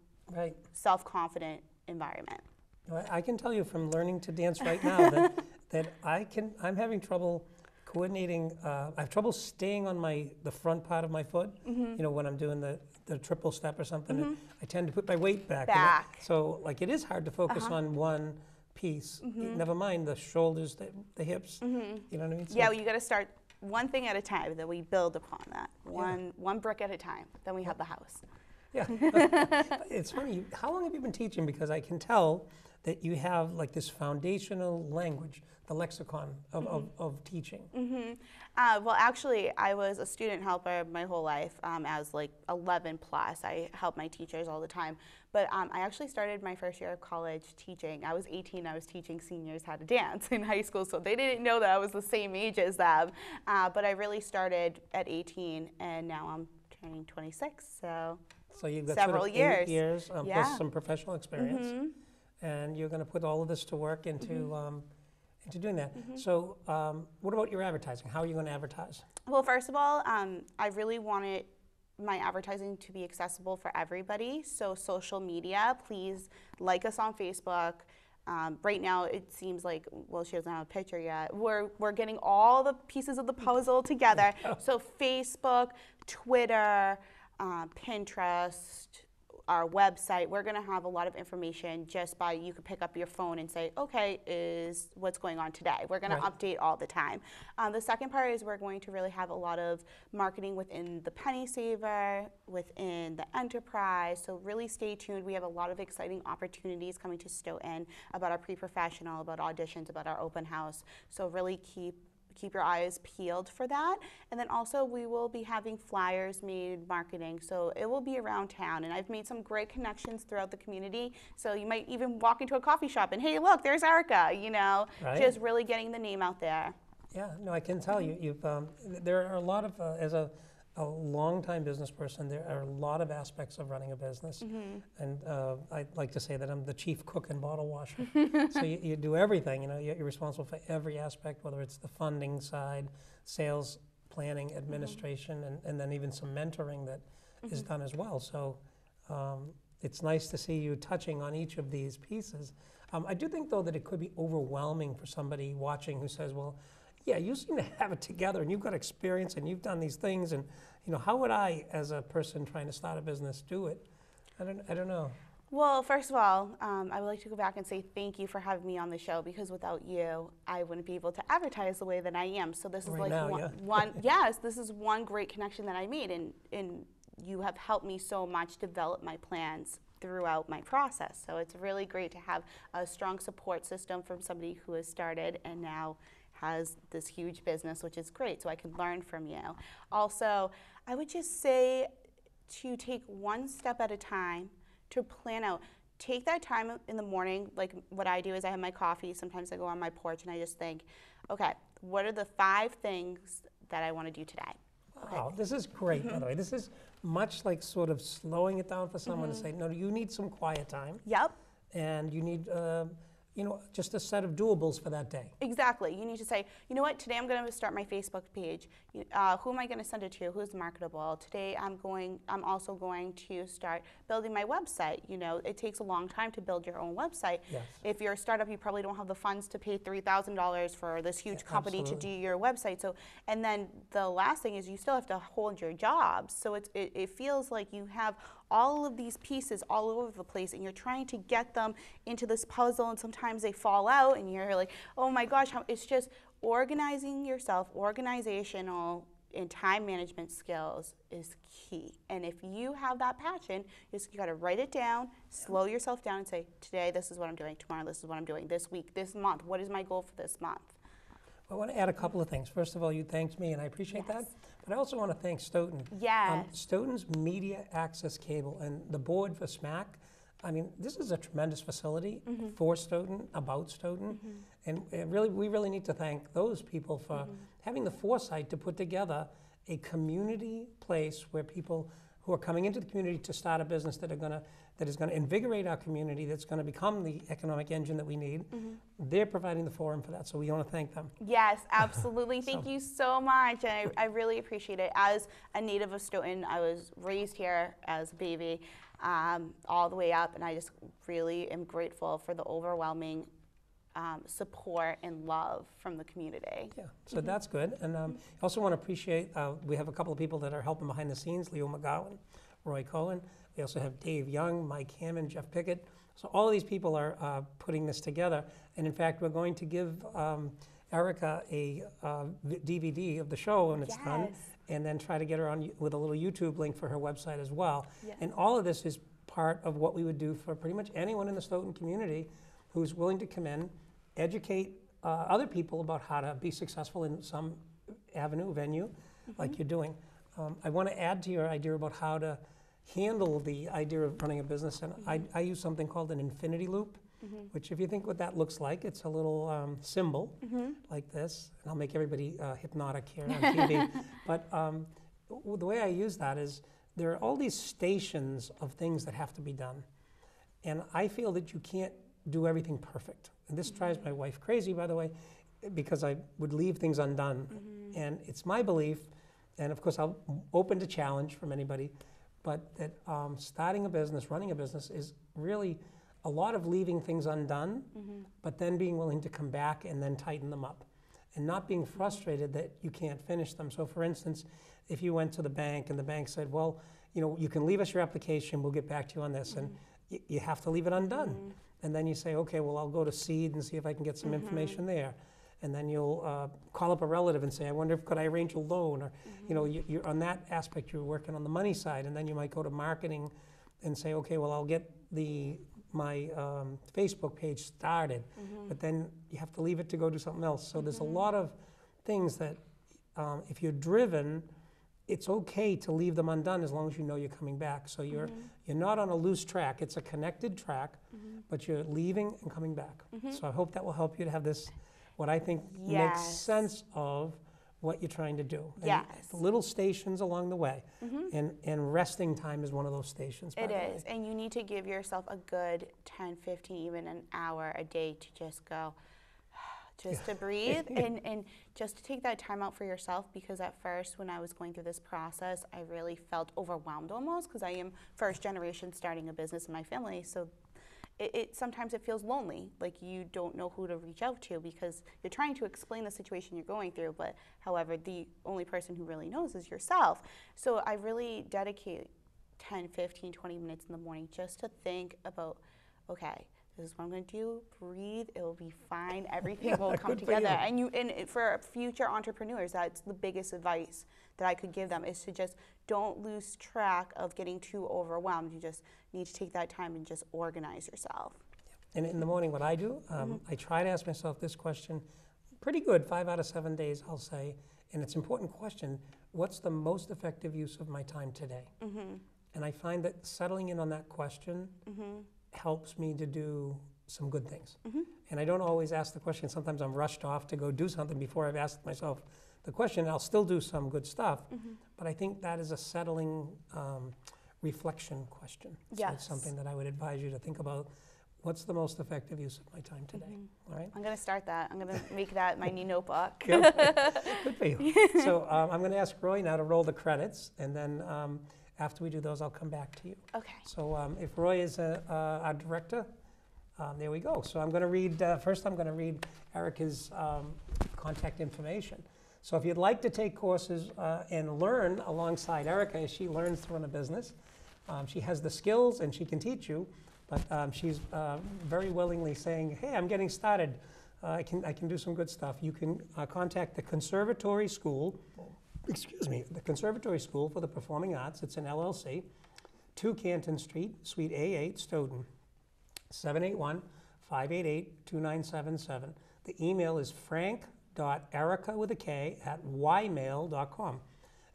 self-confident environment. Well, I can tell you from learning to dance right now that I'm having trouble coordinating. I have trouble staying on the front part of my foot. When I'm doing the triple step or something, I tend to put my weight back. So it is hard to focus on one piece. Never mind the shoulders, the hips. You know what I mean? So yeah, well, you got to start one thing at a time. Then we build upon that. One brick at a time. Then we have the house. Yeah, it's funny. How long have you been teaching? Because I can tell that you have this foundational language, the lexicon of teaching. Well, actually, I was a student helper my whole life. I was 11 plus. I helped my teachers all the time. But I actually started my first year of college teaching. I was 18. I was teaching seniors how to dance in high school, so they didn't know that I was the same age as them. But I really started at 18, and now I'm turning 26. So you've got several sort of years. 8 years plus some professional experience, and you're going to put all of this to work into doing that. So what about your advertising? How are you going to advertise? Well, first of all, I really wanted my advertising to be accessible for everybody. So social media, please like us on Facebook. Right now, it seems like, well, she doesn't have a picture yet. We're getting all the pieces of the puzzle together. So Facebook, Twitter, Pinterest, our website, we're going to have a lot of information just by, you could pick up your phone and say, okay, is what's going on today. We're going to update all the time. The second part is we're going to really have a lot of marketing within the penny saver, within the enterprise. So really stay tuned. We have a lot of exciting opportunities coming to Stoughton about our pre-professional, about auditions, about our open house. So really keep your eyes peeled for that. And then also we will be having flyers made, marketing, so it will be around town. And I've made some great connections throughout the community. So you might even walk into a coffee shop and, hey, look, there's Erika, just really getting the name out there. Yeah, no, I can tell you've there are a lot of, as a long-time business person, there are a lot of aspects of running a business. And I'd like to say that I'm the chief cook and bottle washer. So you do everything, you're responsible for every aspect, whether it's the funding side, sales, planning, administration, and then even some mentoring that is done as well. So it's nice to see you touching on each of these pieces. I do think, though, that it could be overwhelming for somebody watching who says, well, yeah, you seem to have it together, and you've got experience, and you've done these things, and how would I, as a person trying to start a business, do it? I don't know. Well, first of all, I would like to go back and say thank you for having me on the show, because without you, I wouldn't be able to advertise the way that I am. So this is this is one great connection that I made, and you have helped me so much develop my plans throughout my process. So it's really great to have a strong support system from somebody who has started and now has this huge business, which is great, so I can learn from you. Also, I would just say to take one step at a time to plan out. Take that time in the morning, like what I do is I have my coffee, sometimes I go on my porch and I just think, okay, what are the 5 things that I want to do today? Wow, okay. This is great, by the way. This is much like sort of slowing it down for someone to say, no, you need some quiet time. Yep. And you need just a set of doables for that day. Exactly. You need to say, you know what, today I'm going to start my Facebook page. Who am I going to send it to? Who's marketable? Today I'm also going to start building my website. It takes a long time to build your own website. Yes. If you're a startup, you probably don't have the funds to pay $3,000 for this huge company to do your website. So, and then the last thing is you still have to hold your job. So it feels like you have all of these pieces all over the place, and you're trying to get them into this puzzle, and sometimes they fall out, and you're like, oh my gosh, it's just organizing yourself, organizational and time management skills is key. And if you have that passion, you got to write it down, slow yourself down and say, today this is what I'm doing, tomorrow this is what I'm doing, this week, this month, what is my goal for this month? I want to add a couple of things. First of all, you thanked me, and I appreciate that. But I also want to thank Stoughton. Yes. Stoughton's Media Access Cable and the board for SMAC, I mean, this is a tremendous facility for Stoughton, about Stoughton. And we really need to thank those people for having the foresight to put together a community place where people who are coming into the community to start a business that is going to invigorate our community, that's going to become the economic engine that we need. They're providing the forum for that, so we want to thank them. Yes, absolutely. Thank you so much. And I really appreciate it. As a native of Stoughton, I was raised here as a baby, all the way up, and I just really am grateful for the overwhelming support and love from the community. Yeah, so that's good. And I also want to appreciate, we have a couple of people that are helping behind the scenes, Leo McGowan, Roy Cohen. We also have Dave Young, Mike Hammond, Jeff Pickett. So all of these people are putting this together. And in fact, we're going to give Erika a DVD of the show when it's done, and then try to get her on with a little YouTube link for her website as well. Yes. And all of this is part of what we would do for pretty much anyone in the Stoughton community who's willing to come in, educate other people about how to be successful in some avenue, venue, like you're doing. I want to add to your idea about how to handle the idea of running a business, and I use something called an infinity loop, which if you think what that looks like, it's a little symbol like this, and I'll make everybody hypnotic here on TV. But the way I use that is there are all these stations of things that have to be done, and I feel that you can't do everything perfect. And this drives my wife crazy, by the way, because I would leave things undone. And it's my belief, and of course I'm open to challenge from anybody, but that starting a business, running a business is really a lot of leaving things undone, but then being willing to come back and then tighten them up. And not being frustrated that you can't finish them. So for instance, if you went to the bank and the bank said, well, you know, you can leave us your application, we'll get back to you on this, and you have to leave it undone. And then you say, okay, well, I'll go to Seed and see if I can get some information there. And then you'll call up a relative and say, I wonder if could I arrange a loan? Or, you know, you're on that aspect, you're working on the money side. And then you might go to marketing and say, okay, well, I'll get my Facebook page started. But then you have to leave it to go do something else. So there's a lot of things that if you're driven, it's okay to leave them undone as long as you know you're coming back. So you're not on a loose track. It's a connected track, but you're leaving and coming back. So I hope that will help you to have this, what I think makes sense of what you're trying to do. And little stations along the way. And resting time is one of those stations. It is. And you need to give yourself a good 10, 15, even an hour a day to just go, just to breathe and just to take that time out for yourself, because at first when I was going through this process, I really felt overwhelmed almost, because I am first generation starting a business in my family. So sometimes it feels lonely, like you don't know who to reach out to, because you're trying to explain the situation you're going through, but however, the only person who really knows is yourself. So I really dedicate 10, 15, 20 minutes in the morning just to think about, okay, this is what I'm going to do. Breathe. It will be fine. Everything will come together. And for future entrepreneurs, that's the biggest advice that I could give them, is to just don't lose track of getting too overwhelmed. You just need to take that time and just organize yourself. And in the morning, what I do, I try to ask myself this question, pretty good, 5 out of 7 days, I'll say, and it's an important question: what's the most effective use of my time today? And I find that settling in on that question helps me to do some good things. And I don't always ask the question. Sometimes I'm rushed off to go do something before I've asked myself the question. I'll still do some good stuff, but I think that is a settling reflection question. So it's something that I would advise you to think about. What's the most effective use of my time today? All right? I'm going to start that. I'm going to make that my new notebook. Good for you. So I'm going to ask Roy now to roll the credits, and then after we do those, I'll come back to you. Okay. So if Roy is our director, there we go. So I'm going to read, first I'm going to read Erika's contact information. So if you'd like to take courses and learn alongside Erika as she learns to run a business, she has the skills and she can teach you, but she's very willingly saying, hey, I'm getting started. I can do some good stuff. You can contact the Conservatory School, excuse me, the Conservatory School for the Performing Arts. It's an LLC, 2 Canton Street, Suite A8, Stoughton, 781-588-2977. The email is frank.erika with a K at ymail.com.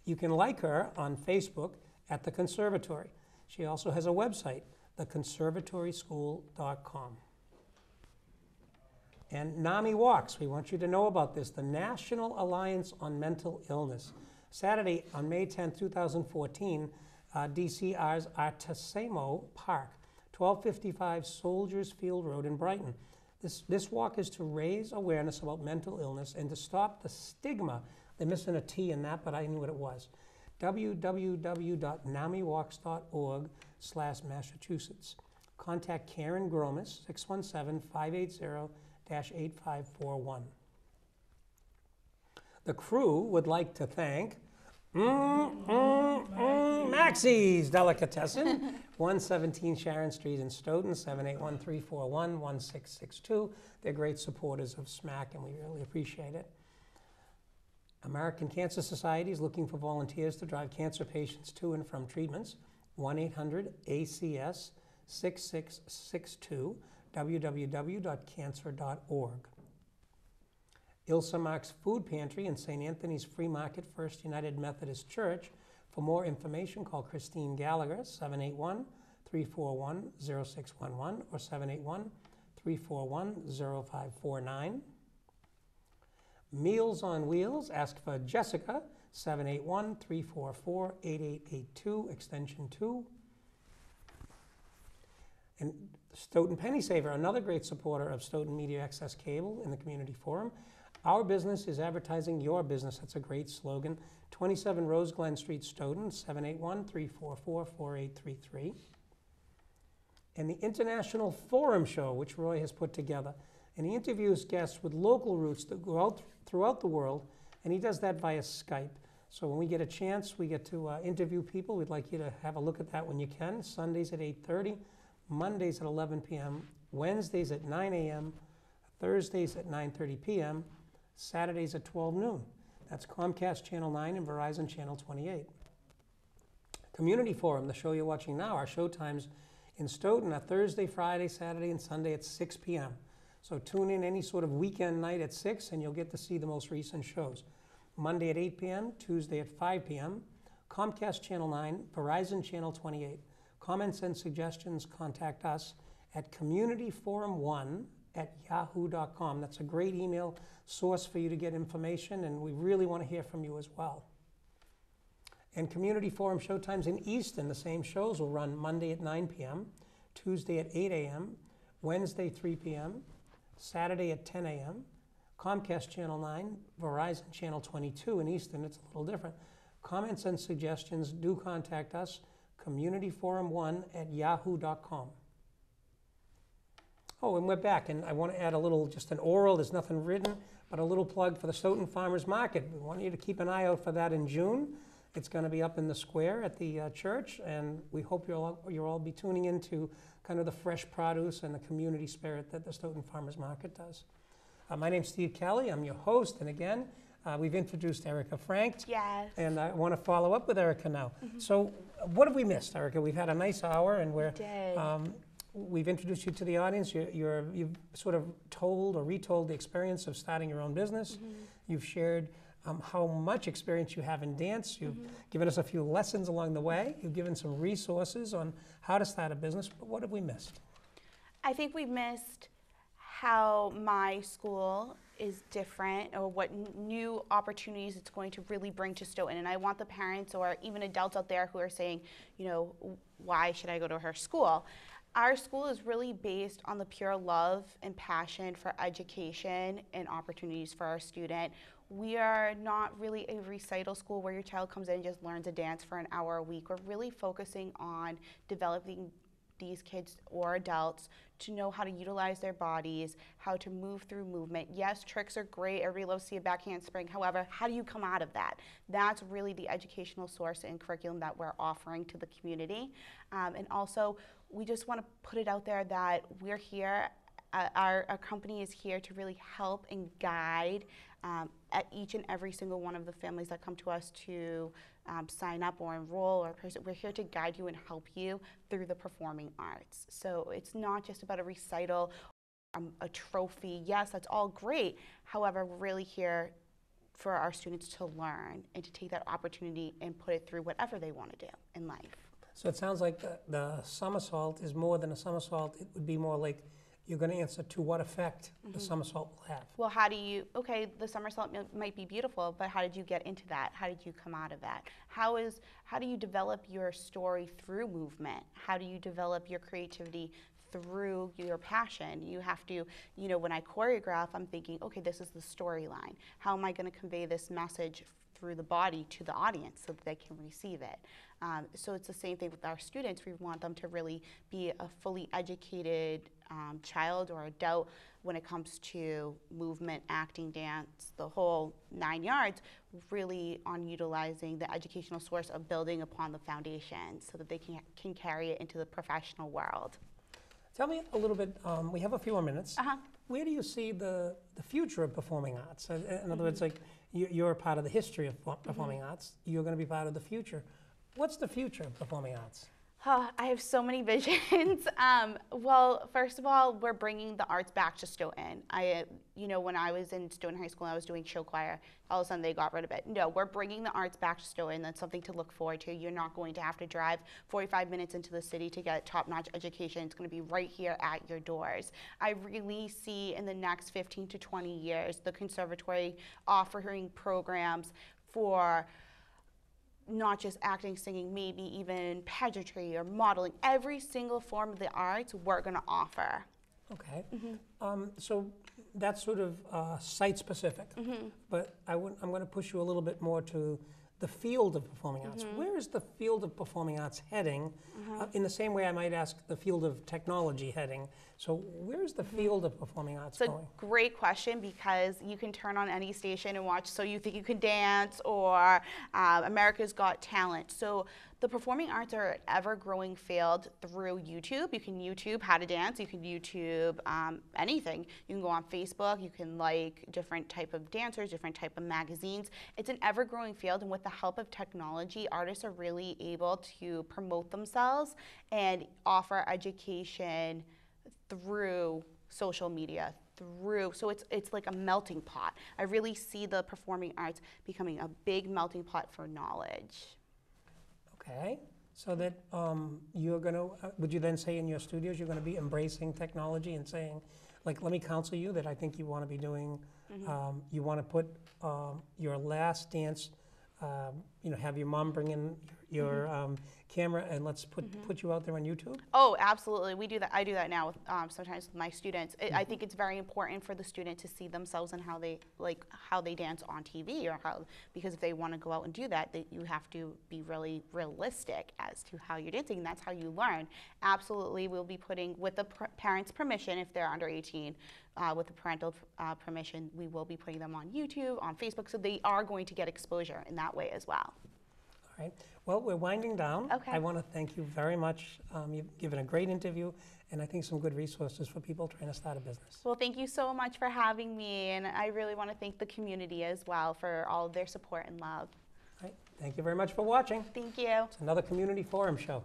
You can like her on Facebook at the Conservatory. She also has a website, theconservatoryschool.com. And NAMI Walks, we want you to know about this, the National Alliance on Mental Illness. Saturday on May 10, 2014, DCR's Artesimo Park, 1255 Soldiers Field Road in Brighton. This walk is to raise awareness about mental illness and to stop the stigma. They're missing a T in that, but I knew what it was. www.namiwalks.org/Massachusetts. Contact Karen Gromis, 617-580-8541. The crew would like to thank Maxie's Delicatessen, 117 Sharon Street in Stoughton, 781-341-1662. They're great supporters of SMAC, and we really appreciate it. American Cancer Society is looking for volunteers to drive cancer patients to and from treatments. 1-800-ACS-6662, www.cancer.org. Ilsa Mark's Food Pantry in St. Anthony's Free Market First United Methodist Church. For more information, call Christine Gallagher, 781-341-0611 or 781-341-0549. Meals on Wheels, ask for Jessica, 781-344-8882, extension 2. And Stoughton Penny Saver, another great supporter of Stoughton Media Access Cable in the Community Forum. Our business is advertising your business. That's a great slogan. 27 Rose Glen Street, Stoughton, 781-344-4833. And the International Forum Show, which Roy has put together. And he interviews guests with local roots that go out throughout the world, and he does that via Skype. So when we get a chance, we get to interview people. We'd like you to have a look at that when you can. Sundays at 8:30, Mondays at 11 p.m., Wednesdays at 9 a.m., Thursdays at 9:30 p.m., Saturdays at 12 noon. That's Comcast Channel 9 and Verizon Channel 28. Community Forum, the show you're watching now, our show times in Stoughton are Thursday, Friday, Saturday, and Sunday at 6 p.m. So tune in any sort of weekend night at 6 and you'll get to see the most recent shows. Monday at 8 p.m., Tuesday at 5 p.m., Comcast Channel 9, Verizon Channel 28. Comments and suggestions, contact us at communityforum1@yahoo.com. That's a great email source for you to get information, and we really want to hear from you as well. And Community Forum showtimes in Easton, the same shows will run Monday at 9 p.m., Tuesday at 8 a.m., Wednesday 3 p.m., Saturday at 10 a.m., Comcast Channel 9, Verizon Channel 22 in Easton. It's a little different. Comments and suggestions, do contact us, communityforum1@yahoo.com. Oh, and we're back, and I want to add a little, just an oral, there's nothing written, but a little plug for the Stoughton Farmers Market. We want you to keep an eye out for that in June. It's going to be up in the square at the church, and we hope you'll all be tuning into kind of the fresh produce and the community spirit that the Stoughton Farmers Market does. My name's Steve Kelley. I'm your host, and again, we've introduced Erika Frank. Yes. And I want to follow up with Erika now. So what have we missed, Erika? We've had a nice hour, and we've introduced you to the audience. You've sort of told or retold the experience of starting your own business. You've shared how much experience you have in dance. You've given us a few lessons along the way. You've given some resources on how to start a business. But what have we missed? I think we missed how my school is different, or what new opportunities it's going to really bring to Stoughton. And I want the parents or even adults out there who are saying, you know, why should I go to her school? Our school is really based on the pure love and passion for education and opportunities for our student. We are not really a recital school where your child comes in and just learns a dance for an hour a week. We're really focusing on developing these kids or adults to know how to utilize their bodies, how to move through movement. Yes, tricks are great. Everybody loves to see a back handspring. However, how do you come out of that? That's really the educational source and curriculum that we're offering to the community. And also, we just want to put it out there that we're here. Our company is here to really help and guide at each and every single one of the families that come to us to sign up or enroll, or we're here to guide you and help you through the performing arts. So it's not just about a recital, a trophy. Yes, that's all great. However, we're really here for our students to learn and to take that opportunity and put it through whatever they want to do in life. So it sounds like the somersault is more than a somersault. It would be more like you're going to answer to what effect the somersault will have. Well, how do you, okay, the somersault might be beautiful, but how did you get into that? How did you come out of that? How do you develop your story through movement? How do you develop your creativity through your passion? You have to, you know, when I choreograph, I'm thinking, okay, this is the storyline. How am I going to convey this message through the body to the audience so that they can receive it? So it's the same thing with our students. We want them to really be a fully educated child or adult when it comes to movement, acting, dance, the whole 9 yards, really on utilizing the educational source of building upon the foundation so that they can carry it into the professional world. Tell me a little bit, we have a few more minutes. Where do you see the future of performing arts? In other words, like you're a part of the history of performing arts. You're going to be part of the future. What's the future of performing arts? Oh, I have so many visions. Well, first of all, we're bringing the arts back to Stoughton. You know, when I was in Stoughton High School, I was doing show choir. All of a sudden, they got rid of it. No, we're bringing the arts back to Stoughton. That's something to look forward to. You're not going to have to drive 45 minutes into the city to get top-notch education. It's going to be right here at your doors. I really see in the next 15 to 20 years the Conservatory offering programs for not just acting, singing, maybe even pageantry or modeling. Every single form of the arts we're going to offer. Okay. So that's sort of site-specific. But I'm going to push you a little bit more to the field of performing arts. Where is the field of performing arts heading? In the same way I might ask the field of technology heading. So where is the field of performing arts going? It's a great question, because you can turn on any station and watch So You Think You Can Dance or America's Got Talent. So the performing arts are an ever-growing field through YouTube. You can YouTube how to dance. You can YouTube anything. You can go on Facebook. You can like different type of dancers, different type of magazines. It's an ever-growing field, and with the help of technology, artists are really able to promote themselves and offer education through social media, so it's like a melting pot. I really see the performing arts becoming a big melting pot for knowledge. Okay, so that you're going to, would you then say in your studios you're going to be embracing technology and saying, like, let me counsel you that I think you want to be doing, you want to put your last dance, you know, have your mom bring in your camera and let's put you out there on YouTube? Oh, absolutely. We do that. I do that now with, sometimes with my students. I think it's very important for the student to see themselves and how they dance on TV, or because if they want to go out and do that, you have to be really realistic as to how you're dancing, and that's how you learn. Absolutely, we'll be putting, with the parents' permission, if they're under 18, with the parental permission, we will be putting them on YouTube, on Facebook, so they are going to get exposure in that way as well. All right. Well, we're winding down. Okay. I want to thank you very much. You've given a great interview, and I think some good resources for people trying to start a business. Well, thank you so much for having me, and I really want to thank the community as well for all of their support and love. All right. Thank you very much for watching. Thank you. It's another Community Forum show.